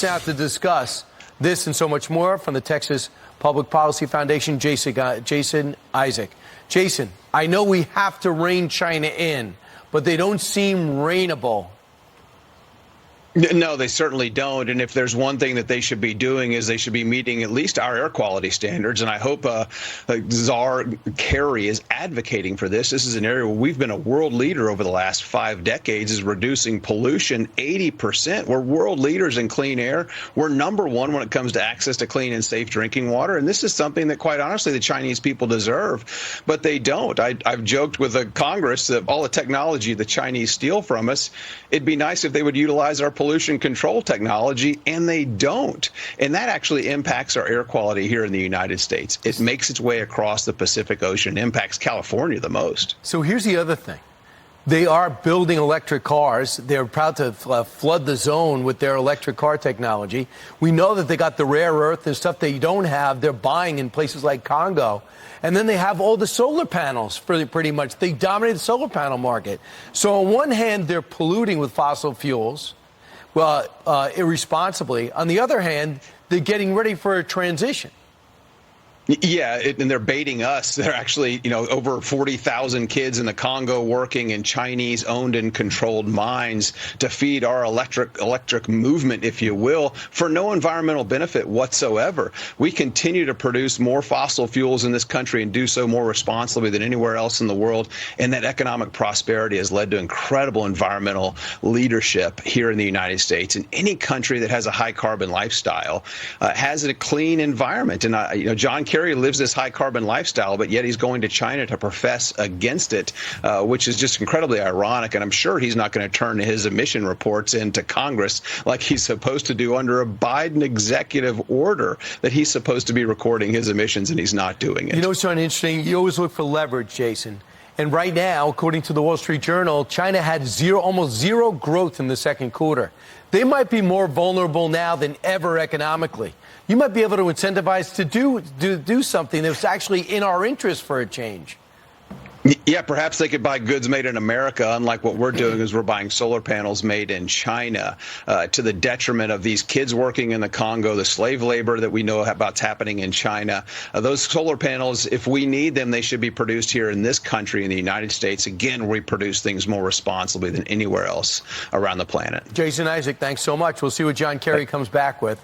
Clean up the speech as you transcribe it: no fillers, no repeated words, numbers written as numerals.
Now to discuss this and so much more from the Texas Public Policy Foundation, Jason Isaac. Jason, I know we have to rein China in, but they don't seem reinable. No, they certainly don't. And if there's one thing that they should be doing is they should be meeting at least our air quality standards. And I hope John Kerry is advocating for this. This is an area where we've been a world leader over the last 5 decades, is reducing pollution 80%. We're world leaders in clean air. We're #1 when it comes to access to clean and safe drinking water. And this is something that, quite honestly, the Chinese people deserve, but they don't. I've joked with the Congress that all the technology the Chinese steal from us, it'd be nice if they would utilize our pollution control technology, and they don't. And that actually impacts our air quality here in the United States. It makes its way across the Pacific Ocean, impacts California the most. So here's the other thing. They are building electric cars. They're proud to flood the zone with their electric car technology. We know that they got the rare earth and stuff they don't have. They're buying in places like Congo. And then they have all the solar panels, pretty much. They dominate the solar panel market. So on one hand, they're polluting with fossil fuels, irresponsibly. On the other hand, they're getting ready for a transition. Yeah, and they're baiting us. They're actually, over 40,000 kids in the Congo working in Chinese-owned and controlled mines to feed our electric movement, if you will, for no environmental benefit whatsoever. We continue to produce more fossil fuels in this country and do so more responsibly than anywhere else in the world. And that economic prosperity has led to incredible environmental leadership here in the United States. And any country that has a high-carbon lifestyle has a clean environment. And, John Kerry lives this high-carbon lifestyle, but yet he's going to China to profess against it, which is just incredibly ironic. And I'm sure he's not going to turn his emission reports into Congress like he's supposed to do under a Biden executive order, that he's supposed to be recording his emissions, and he's not doing it. You know what's so interesting? You always look for leverage, Jason. And right now, according to the Wall Street Journal, China had almost zero growth in the second quarter. They might be more vulnerable now than ever economically. You might be able to incentivize to do something that's actually in our interest for a change. Yeah, perhaps they could buy goods made in America, unlike what we're doing is we're buying solar panels made in China, to the detriment of these kids working in the Congo, the slave labor that we know about's happening in China. Those solar panels, if we need them, they should be produced here in this country, in the United States. Again, we produce things more responsibly than anywhere else around the planet. Jason Isaac, thanks so much. We'll see what John Kerry comes back with.